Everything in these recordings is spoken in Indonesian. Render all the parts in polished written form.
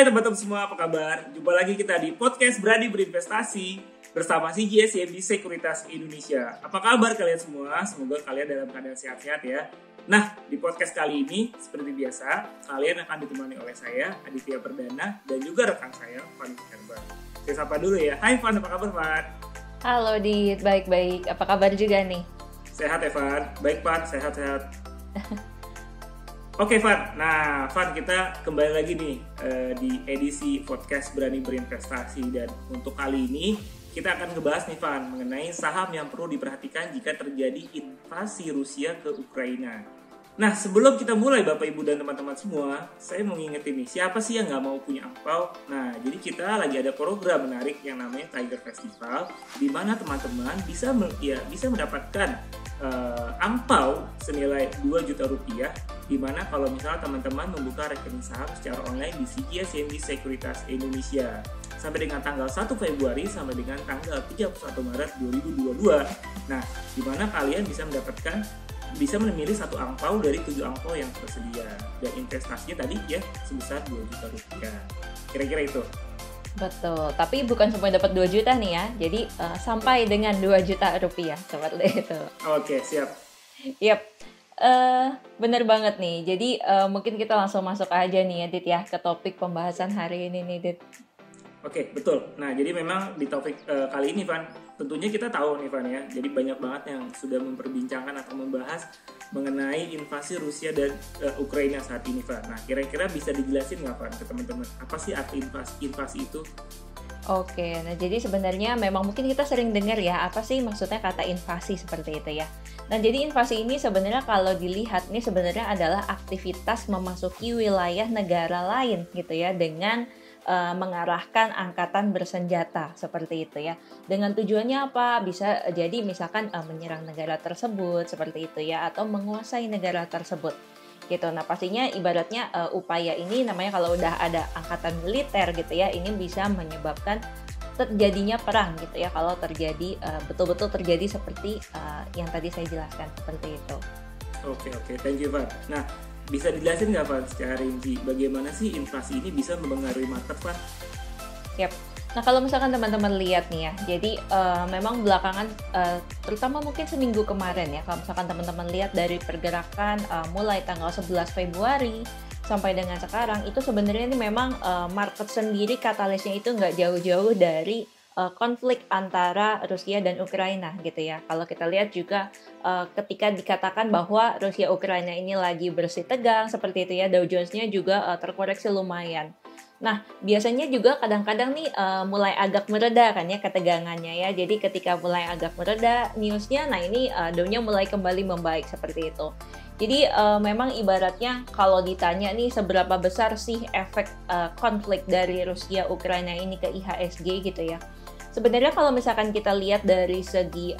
Hai teman-teman semua, apa kabar? Jumpa lagi kita di podcast Berani Berinvestasi bersama CGS Sekuritas Indonesia. Apa kabar kalian semua? Semoga kalian dalam keadaan sehat-sehat ya. Nah, di podcast kali ini seperti biasa, kalian akan ditemani oleh saya, Aditya Perdana, dan juga rekan saya, Van Herber. Saya sapa dulu ya. Hai Van, apa kabar Van? Halo Dit, baik-baik. Apa kabar juga nih? Sehat ya Van? Baik Van, sehat-sehat. Oke Van, nah Van kita kembali lagi nih di edisi podcast Berani Berinvestasi, dan untuk kali ini kita akan ngebahas nih Van mengenai saham yang perlu diperhatikan jika terjadi invasi Rusia ke Ukraina. Nah sebelum kita mulai Bapak Ibu dan teman-teman semua, saya mau ngingetin nih siapa sih yang nggak mau punya angpau. Nah jadi kita lagi ada program menarik yang namanya Tiger Festival, di mana teman-teman bisa mendapatkan angpau senilai 2 juta rupiah, di mana kalau misalnya teman-teman membuka rekening saham secara online di CGS Sekuritas Indonesia sampai dengan tanggal 1 Februari sampai dengan tanggal 31 Maret 2022. Nah, di mana kalian bisa memilih satu angpau dari 7 angpau yang tersedia, dan investasinya tadi ya sebesar 2 juta rupiah. Kira-kira itu. Betul, tapi bukan semua dapat 2 juta nih ya. Jadi sampai dengan 2 juta rupiah seperti itu. Oke, siap. Yap. Bener banget nih. Jadi mungkin kita langsung masuk aja nih ya Dit ya ke topik pembahasan hari ini nih Dit. Oke, betul. Nah, jadi memang di topik kali ini, Van, tentunya kita tahu nih, Van ya. Jadi banyak banget yang sudah memperbincangkan atau membahas mengenai invasi Rusia dan Ukraina saat ini, Van. Nah, kira-kira bisa dijelasin nggak, Van, ke teman-teman? Apa sih arti invasi itu? Oke, nah jadi sebenarnya memang mungkin kita sering dengar ya, apa sih maksudnya kata invasi seperti itu ya. Nah jadi invasi ini sebenarnya kalau dilihat ini sebenarnya adalah aktivitas memasuki wilayah negara lain gitu ya, dengan mengarahkan angkatan bersenjata seperti itu ya. Dengan tujuannya apa? Bisa jadi misalkan menyerang negara tersebut seperti itu ya, atau menguasai negara tersebut gitu. Nah pastinya ibaratnya upaya ini namanya kalau udah ada angkatan militer gitu ya, ini bisa menyebabkan terjadinya perang gitu ya, kalau terjadi betul-betul terjadi seperti yang tadi saya jelaskan seperti itu. Oke, thank you Van. Nah bisa dijelasin nggak Van secara rinci bagaimana sih inflasi ini bisa mempengaruhi market Van? Yap. Nah kalau misalkan teman-teman lihat nih ya, jadi memang belakangan terutama mungkin seminggu kemarin ya, kalau misalkan teman-teman lihat dari pergerakan mulai tanggal 11 Februari sampai dengan sekarang, itu sebenarnya ini memang market sendiri katalisnya itu nggak jauh-jauh dari konflik antara Rusia dan Ukraina gitu ya. Kalau kita lihat juga ketika dikatakan bahwa Rusia Ukraina ini lagi bersih tegang seperti itu ya, Dow Jones-nya juga terkoreksi lumayan. Nah, biasanya juga kadang-kadang nih mulai agak mereda kan ya ketegangannya ya. Jadi ketika mulai agak mereda newsnya, nah ini Dow-nya mulai kembali membaik seperti itu. Jadi memang ibaratnya kalau ditanya nih seberapa besar sih efek konflik dari Rusia Ukraina ini ke IHSG gitu ya. Sebenarnya kalau misalkan kita lihat dari segi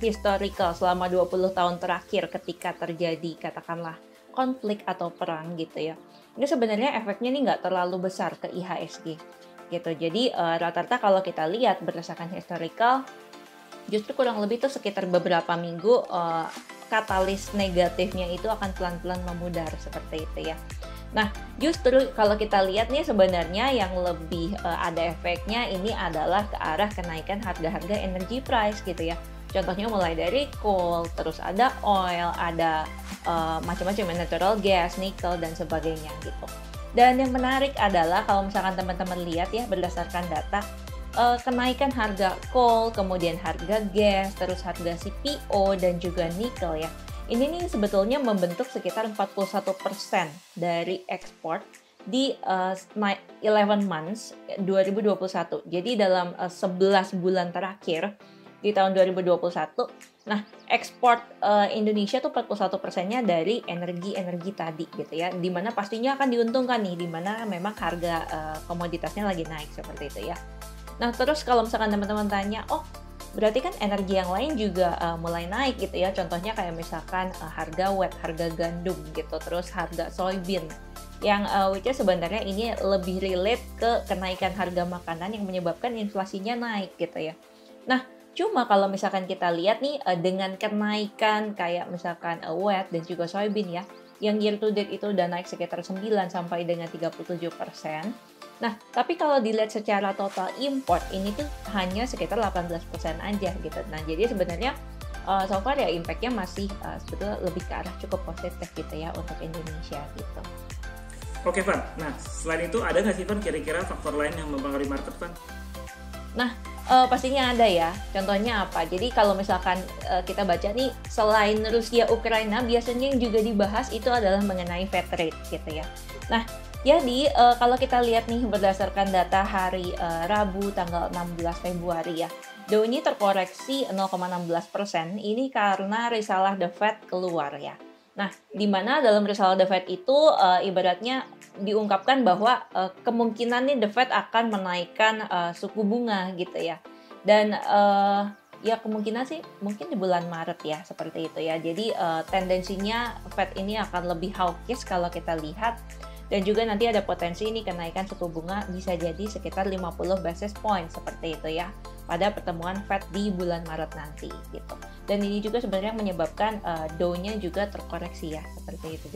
historical selama 20 tahun terakhir ketika terjadi katakanlah konflik atau perang gitu ya, ini sebenarnya efeknya nih nggak terlalu besar ke IHSG gitu. Jadi rata-rata kalau kita lihat berdasarkan historical, justru kurang lebih tuh sekitar beberapa minggu katalis negatifnya itu akan pelan-pelan memudar seperti itu ya. Nah, justru kalau kita lihat nih sebenarnya yang lebih ada efeknya ini adalah ke arah kenaikan harga-harga energy price gitu ya. Contohnya mulai dari coal, terus ada oil, ada macam-macam natural gas, nikel, dan sebagainya gitu. Dan yang menarik adalah kalau misalkan teman-teman lihat ya berdasarkan data, kenaikan harga coal, kemudian harga gas, terus harga CPO, dan juga nikel ya. Ini nih sebetulnya membentuk sekitar 41% dari ekspor di 11 months 2021. Jadi dalam 11 bulan terakhir di tahun 2021, nah ekspor Indonesia tuh 41%-nya dari energi tadi gitu ya, dimana pastinya akan diuntungkan nih, dimana memang harga komoditasnya lagi naik seperti itu ya. Nah terus kalau misalkan teman-teman tanya, oh berarti kan energi yang lain juga mulai naik gitu ya, contohnya kayak misalkan harga wheat, harga gandum gitu, terus harga soybean, yang which sebenarnya ini lebih relate ke kenaikan harga makanan yang menyebabkan inflasinya naik gitu ya. Nah cuma kalau misalkan kita lihat nih dengan kenaikan kayak misalkan wheat dan juga soybean ya, yang year to date itu udah naik sekitar 9 sampai dengan 37%. Nah, tapi kalau dilihat secara total import, ini tuh hanya sekitar 18% aja gitu. Nah, jadi sebenarnya so far ya impact-nya masih sebetulnya lebih ke arah cukup positif gitu ya untuk Indonesia gitu. Oke, Van. Nah, selain itu ada nggak sih, Van, kira-kira faktor lain yang mempengaruhi market, Van? Nah, pastinya ada ya. Contohnya apa? Jadi kalau misalkan kita baca nih, selain Rusia, Ukraina, biasanya yang juga dibahas itu adalah mengenai Fed rate gitu ya. Nah, jadi kalau kita lihat nih berdasarkan data hari Rabu tanggal 16 Februari ya, Dow ini terkoreksi 0,16%. Ini karena risalah The Fed keluar ya. Nah, di mana dalam risalah The Fed itu ibaratnya diungkapkan bahwa kemungkinan nih The Fed akan menaikkan suku bunga gitu ya. Dan ya kemungkinan sih mungkin di bulan Maret ya, seperti itu ya. Jadi tendensinya Fed ini akan lebih hawkish kalau kita lihat. Dan juga nanti ada potensi ini kenaikan suku bunga bisa jadi sekitar 50 basis point seperti itu ya pada pertemuan Fed di bulan Maret nanti gitu. Dan ini juga sebenarnya menyebabkan Dow-nya juga terkoreksi ya seperti itu.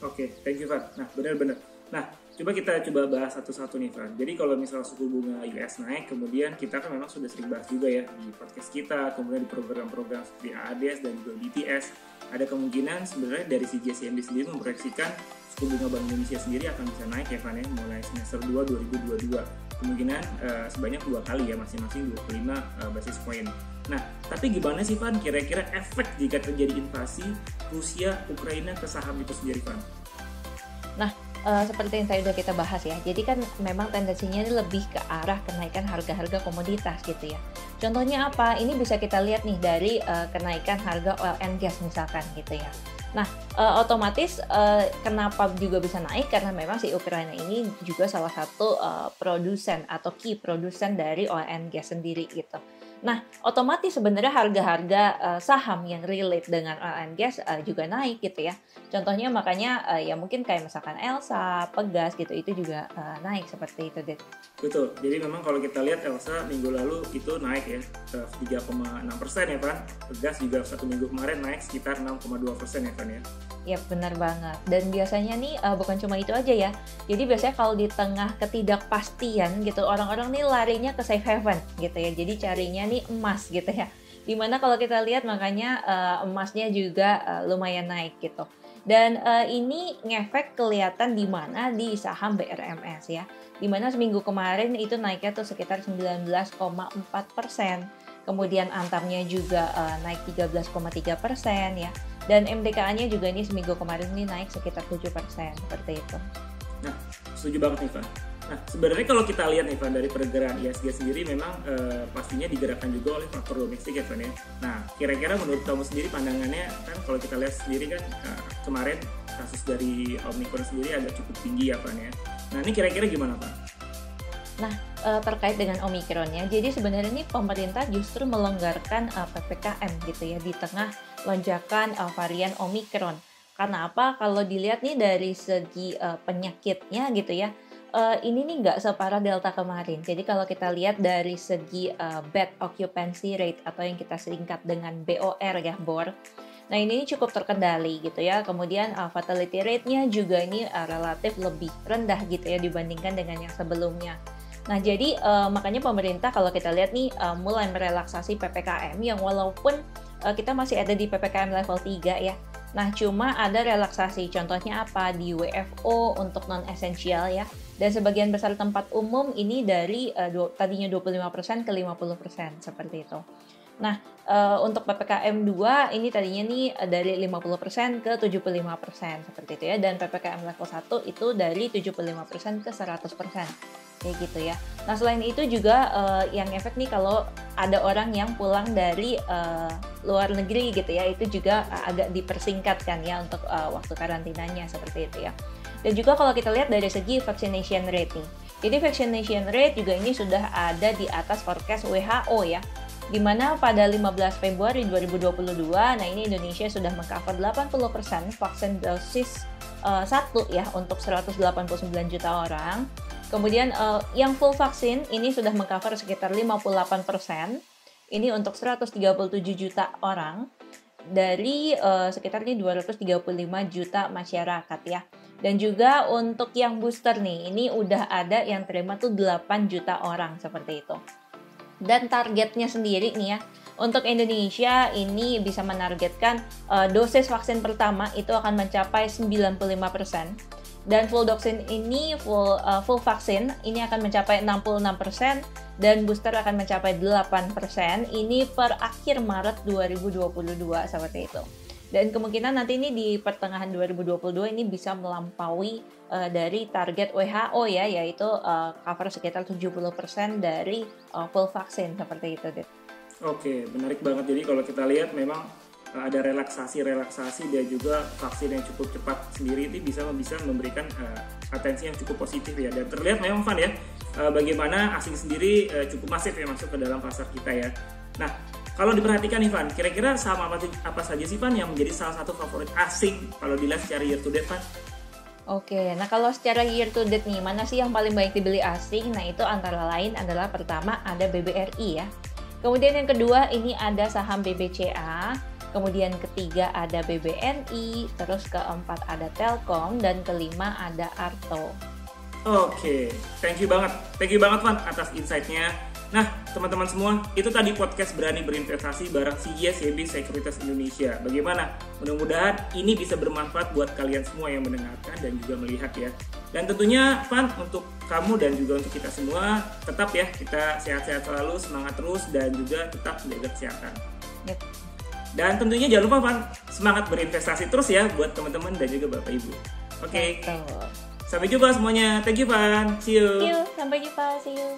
Oke, thank you, Van. Nah, benar-benar. Nah, kita coba bahas satu-satu nih, Van. Jadi kalau misal suku bunga US naik, kemudian kita kan memang sudah sering bahas juga ya di podcast kita, kemudian di program-program seperti AADS dan juga BTS, ada kemungkinan sebenarnya dari si JCMD sendiri memproyeksikan suku bunga Bank Indonesia sendiri akan bisa naik ya, Van, ya, mulai semester 2 2022. Kemungkinan sebanyak 2 kali ya, masing-masing 25 basis point. Nah, tapi gimana sih, Van, kira-kira efek jika terjadi invasi Rusia, Ukraina ke saham itu sendiri, Van? Nah, seperti yang tadi udah kita bahas ya, jadi kan memang tendensinya ini lebih ke arah kenaikan harga-harga komoditas gitu ya. Contohnya apa? Ini bisa kita lihat nih dari kenaikan harga oil and gas misalkan gitu ya. Nah, otomatis kenapa juga bisa naik? Karena memang si Ukraina ini juga salah satu produsen atau key produsen dari oil and gas sendiri gitu. Nah, otomatis sebenarnya harga-harga saham yang relate dengan oil and gas juga naik gitu ya. Contohnya makanya ya mungkin kayak misalkan Elsa, Pegas gitu, itu juga naik seperti itu, Dit. Betul, jadi memang kalau kita lihat Elsa minggu lalu itu naik ya 3,6% ya, Van. Pegas juga 1 minggu kemarin naik sekitar 6,2% ya, Van ya. Ya benar banget. Dan biasanya nih bukan cuma itu aja ya. Jadi biasanya kalau di tengah ketidakpastian gitu, orang-orang nih larinya ke safe haven gitu ya. Jadi carinya nih emas gitu ya. Dimana kalau kita lihat makanya emasnya juga lumayan naik gitu. Dan ini ngefek kelihatan di mana di saham BRMS ya. Dimana seminggu kemarin itu naiknya tuh sekitar 19,4%. Kemudian Antamnya juga naik 13,3% ya. Dan MDKA-nya juga ini seminggu kemarin ini naik sekitar 7% seperti itu. Nah, setuju banget nih, Van. Nah, sebenarnya kalau kita lihat nih, Van, dari pergerakan ISG sendiri memang pastinya digerakkan juga oleh faktor domestik ya, Van ya. Nah, kira-kira menurut kamu sendiri pandangannya kan kalau kita lihat sendiri kan kemarin kasus dari Omicron sendiri agak cukup tinggi ya, Van ya. Nah, ini kira-kira gimana, Van? Nah, terkait dengan Omicron-nya, jadi sebenarnya ini pemerintah justru melonggarkan PPKM gitu ya di tengah lonjakan varian Omicron. Karena apa? Kalau dilihat nih dari segi penyakitnya gitu ya, ini nih nggak separah Delta kemarin. Jadi kalau kita lihat dari segi bed occupancy rate atau yang kita singkat dengan BOR ya, BOR. Nah ini cukup terkendali gitu ya. Kemudian fatality rate-nya juga ini relatif lebih rendah gitu ya dibandingkan dengan yang sebelumnya. Nah jadi makanya pemerintah kalau kita lihat nih mulai merelaksasi PPKM yang walaupun kita masih ada di PPKM level 3 ya. Nah cuma ada relaksasi, contohnya apa? Di WFO untuk non-esensial ya. Dan sebagian besar tempat umum ini dari tadinya 25% ke 50% seperti itu. Nah, untuk PPKM 2 ini tadinya nih dari 50% ke 75% seperti itu ya. Dan PPKM level 1 itu dari 75% ke 100%. Kayak gitu ya. Nah, selain itu juga yang efek nih kalau ada orang yang pulang dari luar negeri gitu ya, itu juga agak dipersingkatkan ya untuk waktu karantinanya seperti itu ya. Dan juga kalau kita lihat dari segi vaccination rate nih. Jadi vaccination rate juga ini sudah ada di atas forecast WHO ya. Di mana pada 15 Februari 2022, nah ini Indonesia sudah mengcover 80% vaksin dosis 1 ya untuk 189 juta orang. Kemudian yang full vaksin ini sudah mengcover sekitar 58%. Ini untuk 137 juta orang. dari sekitar nih 235 juta masyarakat ya. Dan juga untuk yang booster nih, ini udah ada yang terima tuh 8 juta orang seperti itu. Dan targetnya sendiri nih ya, untuk Indonesia ini bisa menargetkan dosis vaksin pertama itu akan mencapai 95%. Dan full vaksin ini, full vaksin ini akan mencapai 66%, dan booster akan mencapai 8%, ini per akhir Maret 2022 seperti itu. Dan kemungkinan nanti ini di pertengahan 2022 ini bisa melampaui dari target WHO ya, yaitu cover sekitar 70% dari full vaksin seperti itu, Dit. Oke, menarik banget. Jadi kalau kita lihat memang ada relaksasi dan juga vaksin yang cukup cepat sendiri itu bisa memberikan atensi yang cukup positif ya. Dan terlihat memang Van ya, bagaimana asing sendiri cukup masif ya masuk ke dalam pasar kita ya. Nah, kalau diperhatikan nih Van, kira-kira saham apa saja sih Van yang menjadi salah satu favorit asing kalau dilihat secara year to date Van? Oke, nah kalau secara year to date nih, mana sih yang paling banyak dibeli asing? Nah itu antara lain adalah pertama ada BBRI ya. Kemudian yang kedua ini ada saham BBCA. Kemudian ketiga ada BBNI. Terus keempat ada Telkom. Dan kelima ada Arto. Oke, thank you banget Van atas insight-nya. Nah, teman-teman semua, itu tadi podcast Berani Berinvestasi bareng CGS Sekuritas Indonesia. Bagaimana? Mudah-mudahan ini bisa bermanfaat buat kalian semua yang mendengarkan dan juga melihat ya. Dan tentunya, Van, untuk kamu dan juga untuk kita semua, tetap ya, kita sehat-sehat selalu, semangat terus, dan juga tetap menjaga kesehatan. Yep. Dan tentunya jangan lupa, Van, semangat berinvestasi terus ya buat teman-teman dan juga Bapak Ibu. Oke. Sampai jumpa semuanya. Thank you, Van. See you. Sampai jumpa. See you.